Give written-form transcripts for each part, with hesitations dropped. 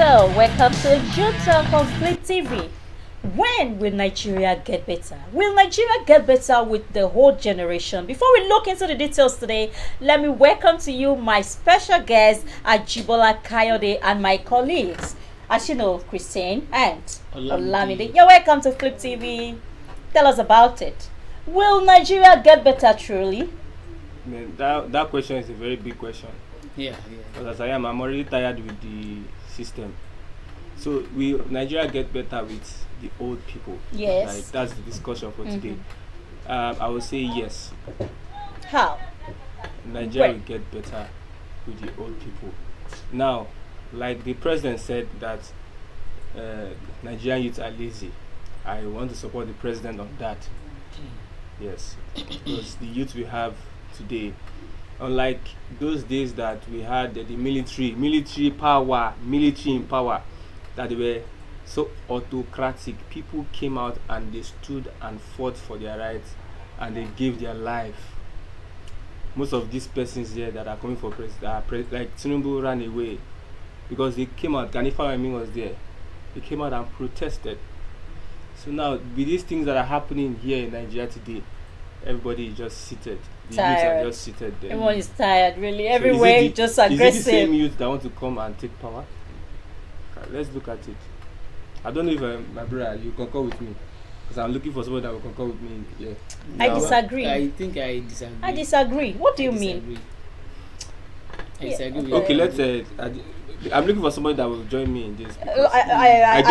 So, welcome to Youth on Fleet TV. When will Nigeria get better? Will Nigeria get better with the whole generation? Before we look into the details today, let me welcome to you my special guest, Ajibola Kayode, and my colleagues, as you know, Christine and Olamide. You're welcome to Flip TV. Tell us about it. Will Nigeria get better truly? Man, that question is a very big question. Yeah. Because as I'm already tired with the system. So will Nigeria get better with the old people? Yes. Like, that's the discussion for today. I would say yes. How? Nigeria will get better with the old people. Now, like the president said that Nigerian youth are lazy. I want to support the president on that. Yes, because the youth we have today, unlike those days that we had the military in power, that they were so autocratic. People came out and they stood and fought for their rights and they gave their life. Most of these persons here that are coming for president, like Tinubu ran away because they came out. Ganifa Amin was there. They came out and protested. So now, with these things that are happening here in Nigeria today, everybody is just seated. The youth are just seated there. Everyone is tired, really. So Everywhere just aggressive. Is it the same youth that want to come and take power? Let's look at it. I don't know if my brother, you concur with me. Because I'm looking for someone that will concur with me. Yeah. I disagree. I think I disagree. I disagree. What do you mean? I disagree with Okay, you. let's I'm looking for somebody that will join me in this. I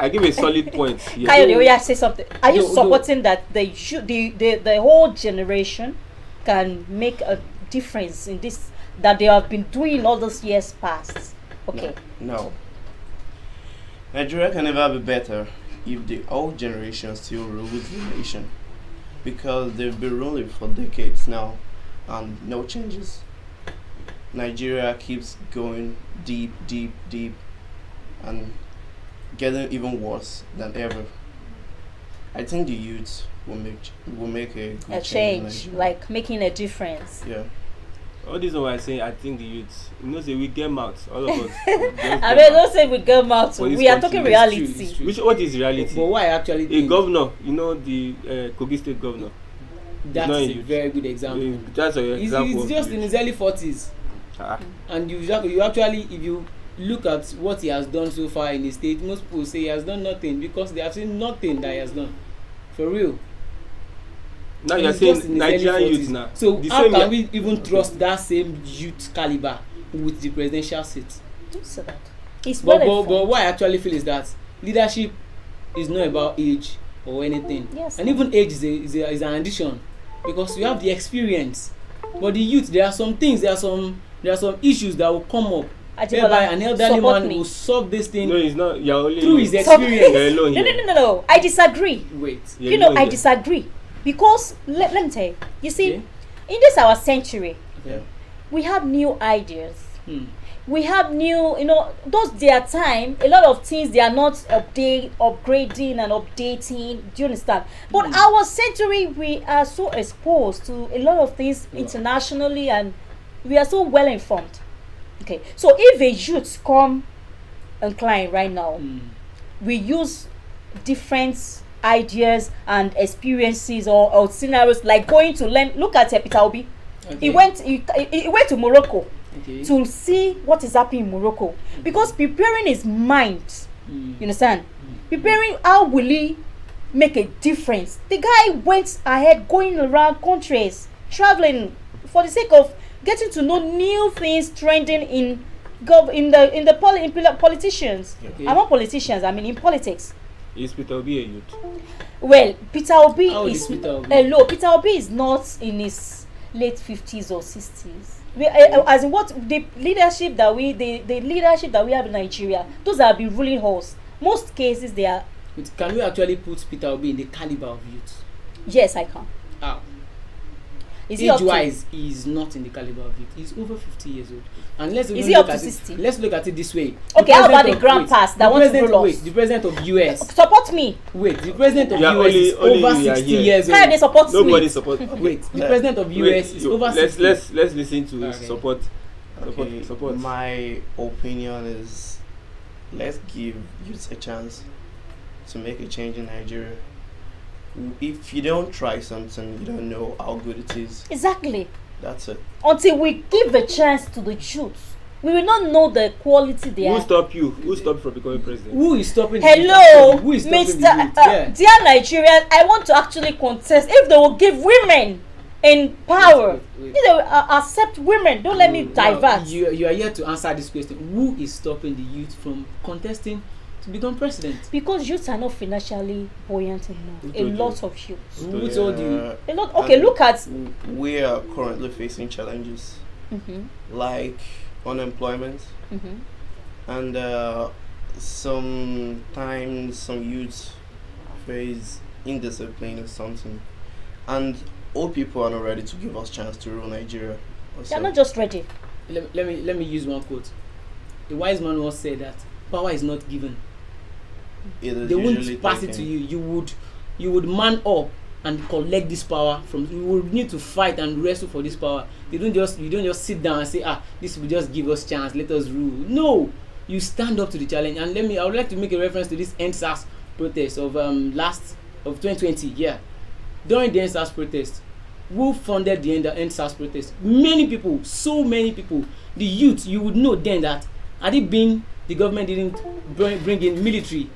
give a solid point. Yeah. Kayode, say something. Are you No, supporting that the whole generation can make a difference in this that they have been doing all those years past? Okay. No. Nigeria can never be better if the old generation still rules the nation. Because they've been ruling for decades now and no changes. Nigeria keeps going deep and getting even worse than ever. I think the youth will make a good change, like making a difference. Yeah. All this is why I say I think the youth, say we get mouths, all of us. I mean, don't say we get mouth. We are talking reality. It's true. What is reality? But what I actually A think, governor, the Kogi State governor. that's a very good example. That's an example. He's just in his early 40s. And you actually, if you look at what he has done so far in the state, most people say he has done nothing because they have seen nothing that he has done. For real. Now you're saying Nigerian youth now. So how can we even trust that same youth caliber with the presidential seat? Don't say that. It's But what I actually feel is that leadership is not about age or anything. Yes. And even age is an addition because you have the experience. But the youth, there are some issues that will come up whereby an elderly man will solve this thing. No, it's not. You're only through his experience. You're alone here. No. I disagree. Wait. I disagree. Because let me tell you. You see, in this our century, we have new ideas. We have new, those their time, a lot of things they are not upgrading and updating. Do you understand? But our century, we are so exposed to a lot of things internationally and we are so well informed. Okay, so if a youth come and climb right now, we use different ideas and experiences or scenarios like going to learn. Look at Peter Obi. Okay. He went to Morocco to see what is happening in Morocco because preparing his mind. You understand? Preparing how will he make a difference. The guy went ahead going around countries, traveling for the sake of getting to know new things trending in politicians. I'm not politicians. I mean in politics. Is Peter Obi a youth? Well, Peter Obi is Peter Obi? Hello, Peter Obi is not in his late 50s or 60s. As in what the leadership that we have in Nigeria, those that have been ruling us. Most cases they are. Can we actually put Peter Obi in the caliber of youth? Yes, I can. How? Age-wise, he is not in the caliber of youth. He's over 50 years old. And let's is he up to 60? Let's look at it this way. Okay, how about the grandpas that want to rule us? Wait, the president of US. Support me. Wait, the president of US is over 60 years old. How they support me? Nobody support. Wait, the president of US is over 60. Let's listen to support. Okay. Support. My opinion is let's give youth a chance to make a change in Nigeria. If you don't try something, you don't know how good it is. Exactly. That's it. Until we give a chance to the youth, we will not know the quality they Who are. stop you? Who stop you from becoming president? Who is stopping? Hello, Who is stopping Mr. the youth? Dear Nigerians, I want to actually contest if they will give women in power. Wait. If they will accept women, don't let me divert. You are here to answer this question. Who is stopping the youth from contesting to become president? Because youths are not financially buoyant enough. Who A told lot of youths. Who told you? A lot. Okay, look at. We are currently facing challenges Mm-hmm, like unemployment, mm-hmm. and sometimes some youths face indiscipline or something, and old people are not ready to give us chance to rule Nigeria. They're not just ready. Let me use one quote. The wise man once said that power is not given. It is They usually won't pass it to taken. you. You would man up and collect this power from. You would need to fight and wrestle for this power. You don't just sit down and say, this will just give us chance, let us rule. No, you stand up to the challenge. And I would like to make a reference to this NSAS protest of 2020. Yeah, during the NSAS protest, who funded the NSAS protest? Many people, so many people. The youth, you would know then that had it been the government didn't bring in military,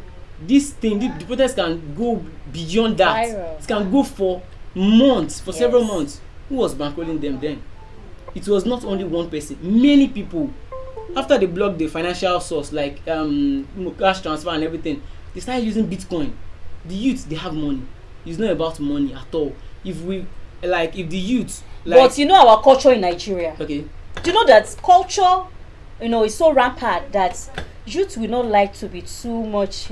this thing, the protest can go beyond that. Viral. It can go for months, for several Yes. months. Who was bankrolling them then? It was not only one person, many people. After they blocked the financial source like cash transfer and everything, they started using Bitcoin. The youth, they have money. It's not about money at all. If the youth, But you know our culture in Nigeria. okay, Do you know that culture, is so rampant that youth will not like to be too much,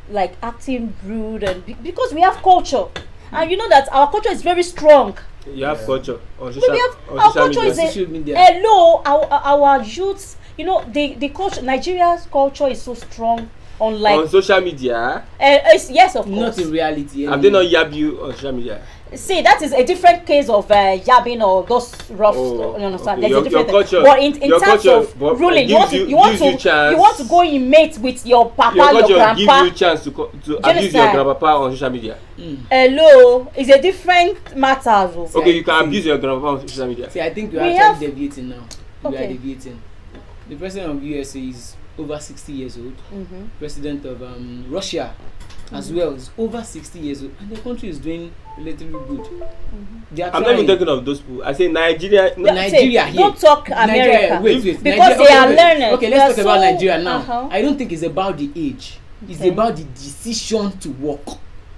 like acting rude, and because we have culture, and you know that our culture is very strong. You have culture on We social, have on our social culture media. is a social media. hello. Our youths, the culture, Nigeria's culture is so strong. Unlike On social media, yes, of not course. in reality. have they not yab you on social media? See, that is a different case of yabbing or those rough. Oh, You understand? okay. There's a different Your thing. culture- But in your terms culture of ruling, you gives want you chance. you want to go in mate with your papa, Your your culture give grandpa. you chance to abuse your understand? grandpapa on social media. Hello, it's a different matter. Oh. See, Okay, I you can think- abuse your grandpapa on social media. See, I think we We are have- actually deviating now. We are Okay. deviating. The president of USA is over 60 years old. Mm-hmm. President of Russia as well is over 60 years old, and the country is doing relatively good. They are I'm not even trying. talking of those people. I say Nigeria. No, Nigeria here. Don't talk America. Nigeria, wait. Because Nigeria, they are wait. learners. Okay, They let's are talk about so- Nigeria now. Uh-huh. I don't think it's about the age. It's Okay. about the decision to work.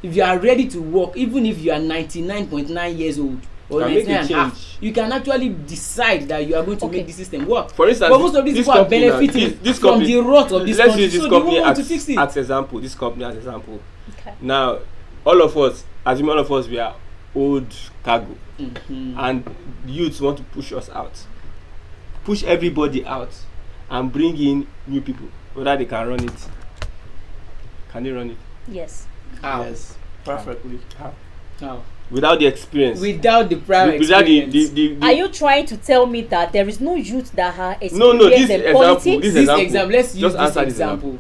If you are ready to work, even if you are 99.9 years old or Can make a 99 and a half, change. you can actually decide that you are going to Okay. make the system work. For instance, But most of these this people are company now, benefiting this from company- the rot of this let's country. use this So company they want to fix it. as example. This company as example. Okay. Now, all of us, assume all of us, we are old cargo, Mhm. and youths want to push us out, push everybody out, and bring in new people. Whether they can run it, can they run it? Yes. How? Yes, perfectly. How? Without the experience, Without the prior without experience. the Are you trying to tell me that there is no youth that are No, experienced this in example, politics? this This example. example, let's use Just this answer this example.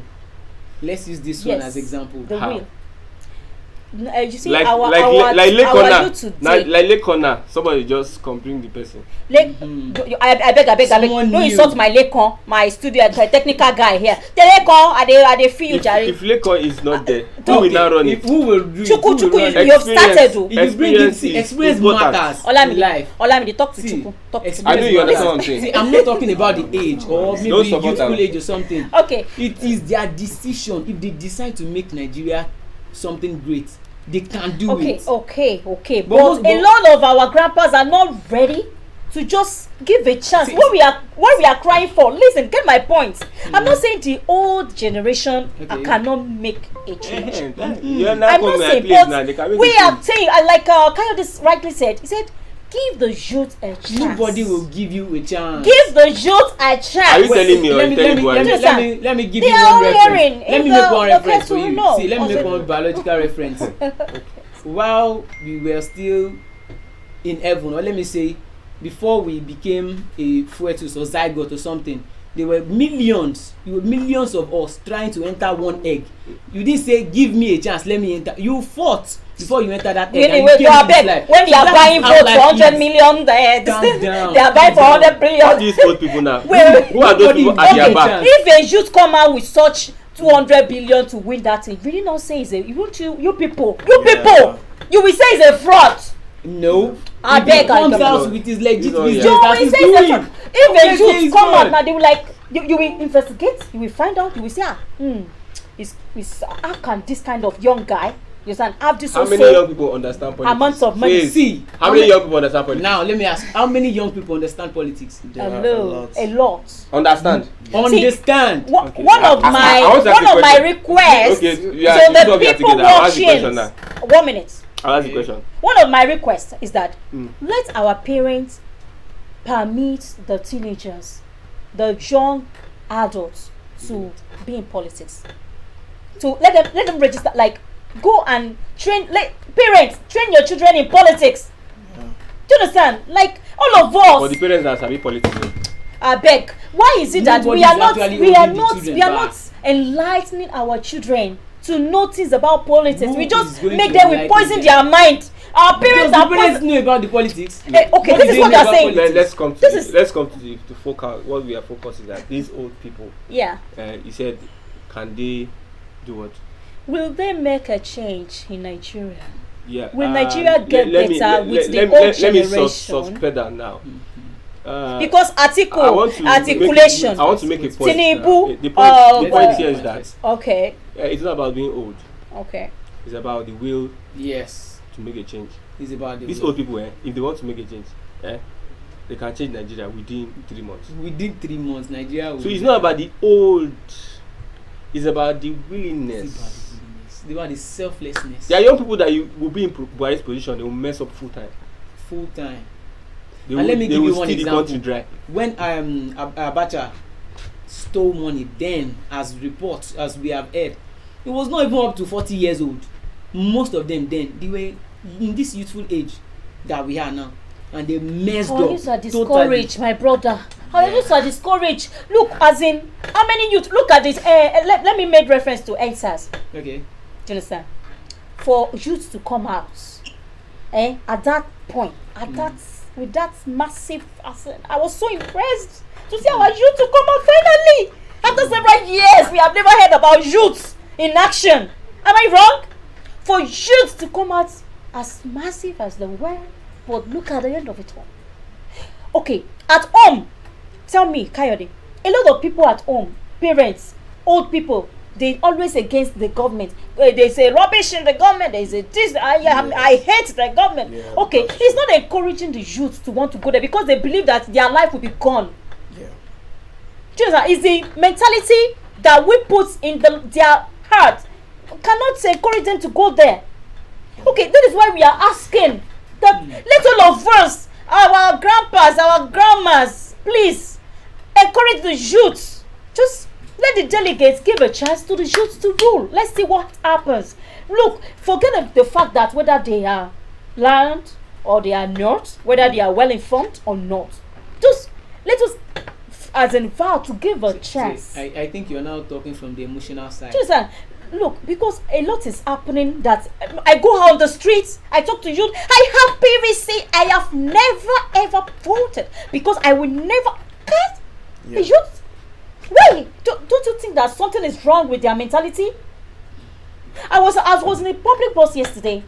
Let's use this one Yes. as example. The How? will. You see, like our Lekona, youth today. like Lekona, somebody just come bring the person. I beg. Someone No new. insult my lekon, my studio technical guy here. The lekon, I dey feel you, If Jare. Lekona is not there, who Okay, will now run if it? who will do it? Chuku, Who will Chuku, run you it? have started. Oh. If you bring it, Experience see, is experience important. matters in Olamide, life. Olamide, talk to See, Chuku. Talk to experience I know you understand what I'm matters. saying. See, I'm not talking about the age or maybe Don't support youthful them. age or something. Okay. It is their decision. If they decide to make Nigeria something great, they can do it. Okay. But But most- a lot of our grandpas are not ready to just give a chance. See- What we are crying for. Listen, get my point. I'm not saying the old generation Okay. cannot make a change. You are now I'm come not my saying, place now. They can but make we a are change. saying, like Kayode rightly said, he said, give the youth a chance. Nobody will give you a chance. give the youth a chance. Are you telling me or let you me, telling Buhari? let me give They you are one reference. hearing. Let me If, make one the reference for person you. know. See, let me Also- make one biological reference. While we were still in heaven, or let me say, before we became a fetus or zygote or something, there were millions of us trying to enter one egg. You didn't say give me a chance, let me enter. You fought before you enter that egg. When they are buying votes for 100 million, they are buying for 100 billion. What these old people now? Well, who are those people at their back? If a youth come out with such 200 billion to win that thing, really not say it's a you people, you will say it's a fraud. No, I beg. Comes out with his legit business that he's doing. doing. If a youth come out now, they will like you will investigate, you will find out, you will say how can this kind of young guy have this how many young people understand politics? Amounts of money. See, how many young people understand politics? Now let me ask, how many young people understand politics? A lot. Understand? Understand. One of my requests okay, so the people watching 1 minute. I'll ask the question. One of my requests is that let our parents permit the teenagers, the young adults to be in politics. To let them register, like go and train, like parents train your children in politics. Do you understand? Like all of us. For the parents that sabi politics. I beg. Why is it that we are not enlightening our children to notice about politics? We just make them, we poison their mind. Our parents know about the politics. Okay, this is what they're saying. Let's come to the focus. What we are focusing on, these old people. Yeah. He said, can they do what? Will they make a change in Nigeria? Yeah. Will Nigeria get better with the old generation? Let me suspend that now. Because articulation. I want to make a point. The point here is that it's not about being old. Okay. It's about the will. Yes. To make a change. It's about these old people. If they want to make a change, they can change Nigeria within 3 months. Within 3 months, Nigeria will. So it's not about the old. It's about the willingness. It's about the selflessness. There are young people that you will be in Buhari's position. They will mess up full time. And let me give you one example. The country dry. When Abacha stole money, then as reports as we have heard, it was not even up to 40 years old. Most of them then they were in this youthful age that we are now, and they messed up. These are discouraged, my brother. These are discouraged. Look, as in how many youth? Look at this. Let me make reference to EndSARS. Okay. Do you understand? For youth to come out, at that point, with that massive, I was so impressed to see our youth to come out finally. After several years, we have never heard about youth in action. Am I wrong? For youth to come out as massive as they were, but look at the end of it all. Okay, at home, tell me, Kayode, a lot of people at home, parents, old people, they always against the government. They say rubbish in the government. They say this. I hate the government. Yeah, okay, it's not encouraging the youth to want to go there because they believe that their life will be gone. Yeah. It's the mentality that we put in their heart. Cannot encourage them to go there. Okay, that is why we are asking that let all of us, our grandpas, our grandmas, please encourage the youth. Just let the delegates give a chance to the youth to rule. Let's see what happens. Look, forget the fact that whether they are learned or they are not, whether they are well informed or not. Just let us, as in vow, to give a chance. I think you're now talking from the emotional side. Just look, because a lot is happening that I go out on the streets, I talk to youth, I have PVC, I have never ever voted because I will never get the youth. Wait, don't you think that something is wrong with their mentality? I was in a public bus yesterday.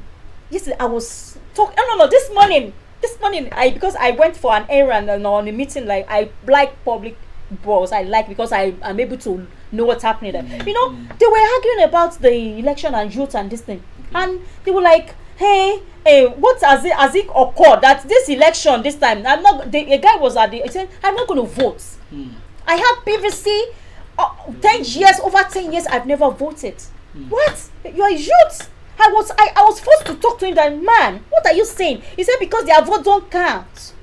I was talking. No. This morning, because I went for an errand and on a meeting. Like I like public bus. I like because I'm able to know what's happening there. You know, they were arguing about the election and youth and this thing, and they were like, "Hey, what has it occurred that this election this time? I'm not." A guy was he said, "I'm not going to vote." I have PVC 10 years, over 10 years, I've never voted. What? You're a youth. I was forced to talk to him that, man, what are you saying? He said, because their vote don't count.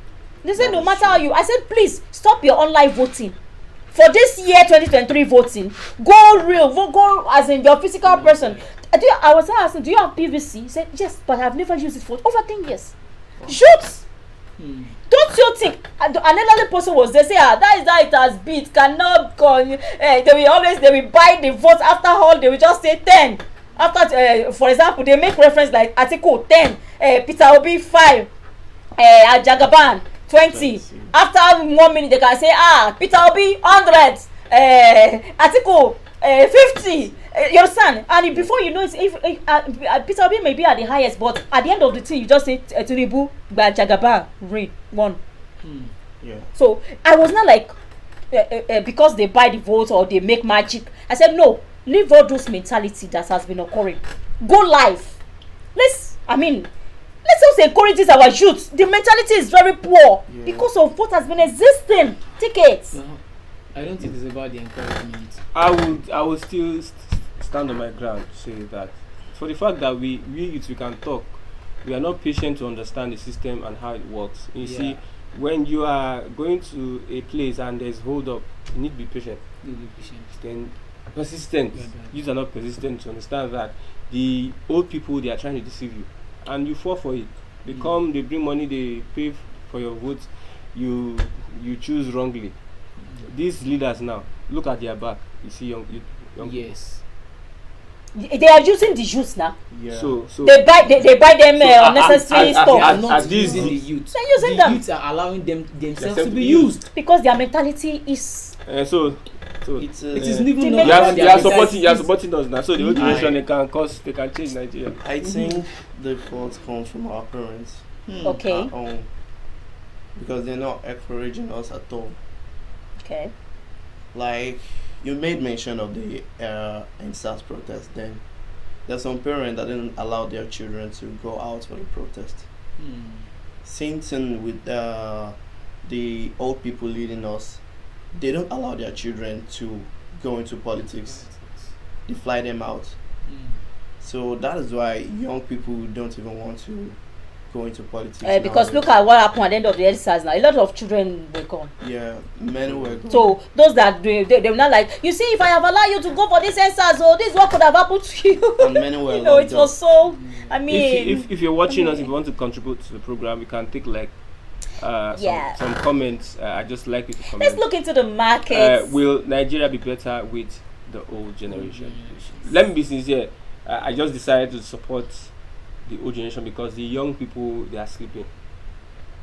They said, no matter how I said, please, stop your online voting. For this year, 2023 voting, go real, go as in your physical person. I was asking, do you have PVC? He said, yes, but I've never used it for over 10 years. Youths, Don't you think another person was there say that is how it has been, it cannot go, they will buy the votes after all, they will just say 10 after for example they make reference like article 10, Peter Obi 5, Jagaban 20. After 1 minute they can say Peter Obi 100, article 50. You understand? And before you know it, if Peter Obi may be at the highest, but at the end of the thing you just say Tinubu Jagaban read 1. Yeah. So I was not like because they buy the vote or they make magic. I said no, leave all those mentality that has been occurring. Go live. Let's also encourage this our youth. The mentality is very poor because of what has been existing. Tickets. No, I don't think it's about the encouragement. I would still stand on my ground to say that for the fact that we youth we can talk, we are not patient to understand the system and how it works. You see, when you are going to a place and there's hold up, you need to be patient. Then persistent. Youth are not persistent to understand that the old people, they are trying to deceive you, and you fall for it. They come, they bring money, they pay for your vote, you choose wrongly. These leaders now, look at their back. You see young Yes. They are using the youth now. Yeah. So they buy them unnecessary stuff. They are not using the youth. They're using the them. youths are allowing themselves to be used. Because their mentality is so It's it is even the not you about are their supporting us now. So the old generation they can change Nigeria. I think the fault comes from our parents. okay. Our own, because they're not encouraging us at all. Okay. Like you made mention of the NSAS protest. Then there's some parents that didn't allow their children to go out for the protest. Same thing with the old people leading us. They don't allow their children to go into politics. They fly them out. So that is why young people don't even want to go into politics. Because look at what happened at the end of the exercise now. A lot of children were gone. Yeah, many were gone. So those that they were not like, you see, if I have allowed you to go for this exercise, this what could have happened to you. And many were it was so. I mean, if you're watching us, if you want to contribute to the program, we can take like some comments. I just like you to comment. Let's look into the market. Will Nigeria be better with the old generation? Let me be sincere. I just decided to support the old generation because the young people, they are sleeping.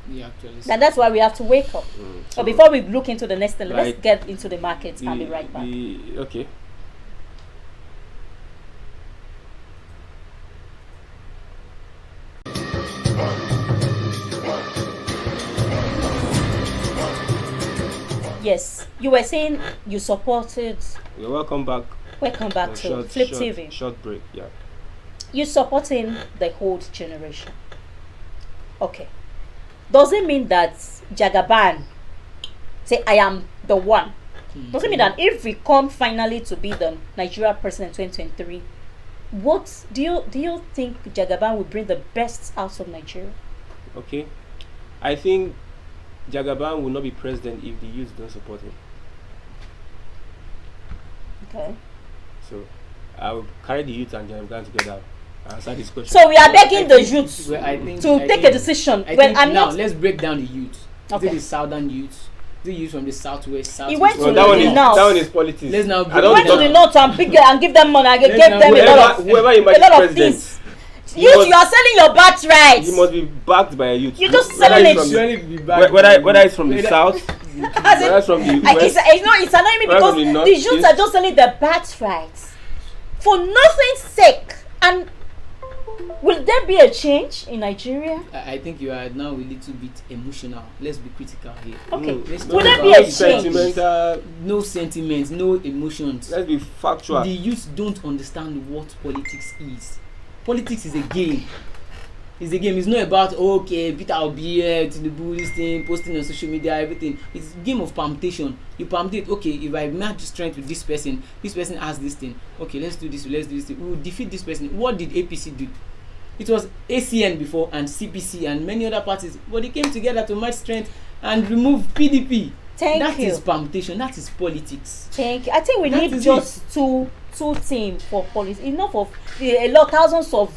And that's why we have to wake up. But before we look into the next thing, let's get into the market and be right back. Okay. Yes, you were saying you supported. Well, welcome back. Welcome back to Flip TV. Short break, yeah. You supporting the old generation. Okay. Does it mean that Jagaban say I am the one? Does it mean that if we come finally to be the Nigeria president 2023, what do you think Jagaban will bring the best out of Nigeria? Okay. I think Jagaban will not be president if the youth don't support him. Okay. So I will carry the youth and Jagaban together and answer this question. So we are begging the youth to take a decision. Let's break down the youth. Okay. The southern youth. The youth from the southwest, southeast. He went to that the one is politics. Let's now he went to the north and give them money. Gave them whoever a lot of things. You are selling your birthright. You must be backed by a youth. You're just selling it. Whether it's from the south, whether it's from the west. It's annoying me because the youths are just selling their birthright for nothing's sake. And will there be a change in Nigeria? I think you are now a little bit emotional. Let's be critical here. Okay. Will there be a change? No sentiments, no emotions. Let's be factual. The youth don't understand what politics is. Politics is a game. It's a game. It's not about Peter will be here to do this thing, posting on social media, everything. It's a game of permutation. You permutate. Okay, if I match strength with this person has this thing. Okay, let's do this. Let's do this thing. We will defeat this person. What did APC do? It was ACN before and CPC and many other parties, but they came together to match strength and remove PDP. That is permutation. That is politics. Thank you. I think we need just to two team for politics. Enough of a lot thousands of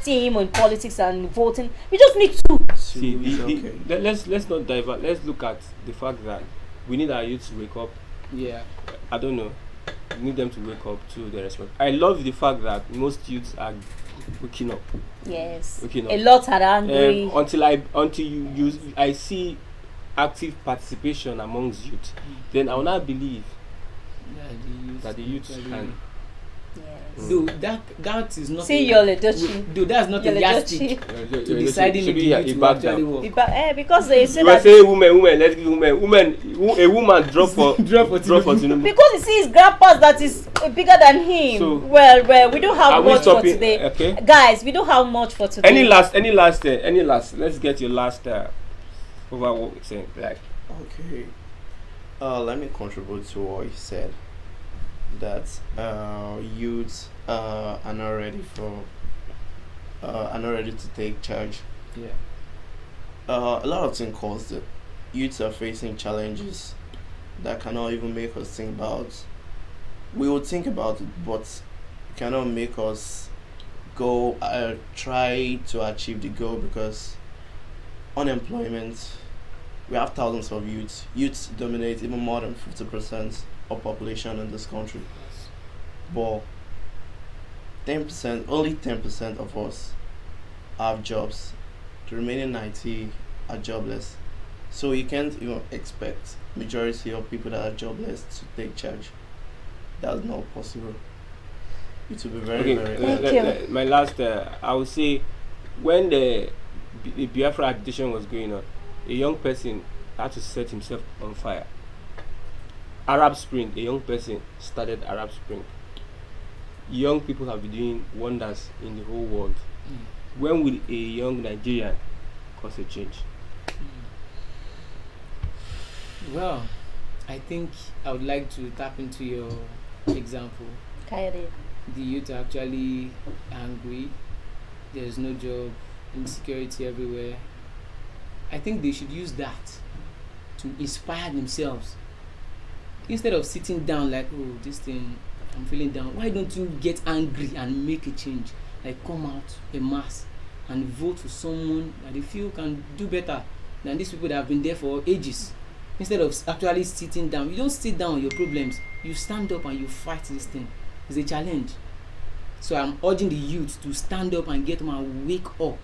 team in politics and voting. We just need two. See, Okay. let's not divert. Let's look at the fact that we need our youth to wake up. Yeah. I don't know. We need them to wake up to the response. I love the fact that most youths are waking up. Yes. Waking up. A lot are angry. Until I see active participation amongst youth, then I will not believe that the youth can. Yes. Dude, that is not. See your leadership. Dude, that's not a yardstick to deciding if the youth will actually work. Because they say You were that. saying women, let's give women. A woman drop for Tinubu. Because you see his grandpas that is bigger than him. So, well, we don't have are we much for stopping? today. Okay. Guys, we don't have much for today. Any last? Let's get your last over what we're saying. Like, Okay. Let me contribute to what he said. That youths are not ready to take charge. Yeah. A lot of things cause it. Youths are facing challenges that cannot even make us think about. We would think about it, but cannot make us go try to achieve the goal, because unemployment. We have thousands of youths. Youths dominate even more than 50% of population in this country. But 10%, only 10% of us have jobs. The remaining 90 are jobless. So you can't even expect majority of people that are jobless to take charge. That's not possible. It will be very, very hard. my last, I would say, when the Biafra agitation was going on, a young person had to set himself on fire. Arab Spring, a young person started Arab Spring. Young people have been doing wonders in the whole world. When will a young Nigerian cause a change? Well, I think I would like to tap into your example. Kayode. The youth are actually angry. There's no job, insecurity everywhere. I think they should use that to inspire themselves. Instead of sitting down like, oh, this thing, I'm feeling down. Why don't you get angry and make a change? Like, come out en masse and vote for someone that they feel can do better than these people that have been there for ages. Instead of actually sitting down, you don't sit down on your problems. You stand up and you fight this thing. It's a challenge. So I'm urging the youth to stand up and get them and wake up.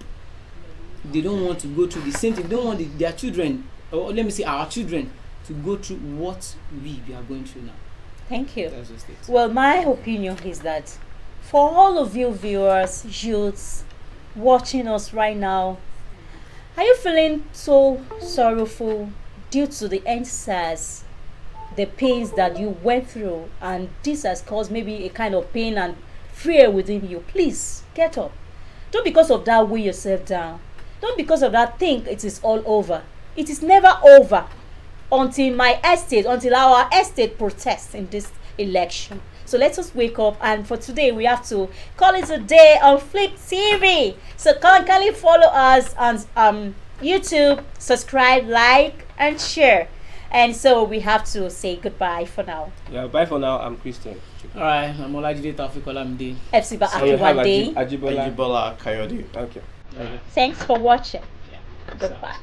They don't want to go through the same thing. They don't want their children, or let me say our children, to go through what we are going through now. Thank you. That's just it. Well, my opinion is that for all of you viewers, youths watching us right now, are you feeling so sorrowful due to the NSAS, the pains that you went through, and this has caused maybe a kind of pain and fear within you? Please get up. Don't because of that weigh yourself down. Don't because of that think it is all over. It is never over until our estate protests in this election. So let us wake up, and for today we have to call it a day on Flip TV. So kindly follow us on YouTube, subscribe, like, and share. And so we have to say goodbye for now. Yeah, bye for now. I'm Christian. Alright, I'm Olajide Taufik Olamide. Epsiba So you have Akiwande. Ajibola. Ajibola Kayode. Okay. Thanks for watching. Yeah. Goodbye.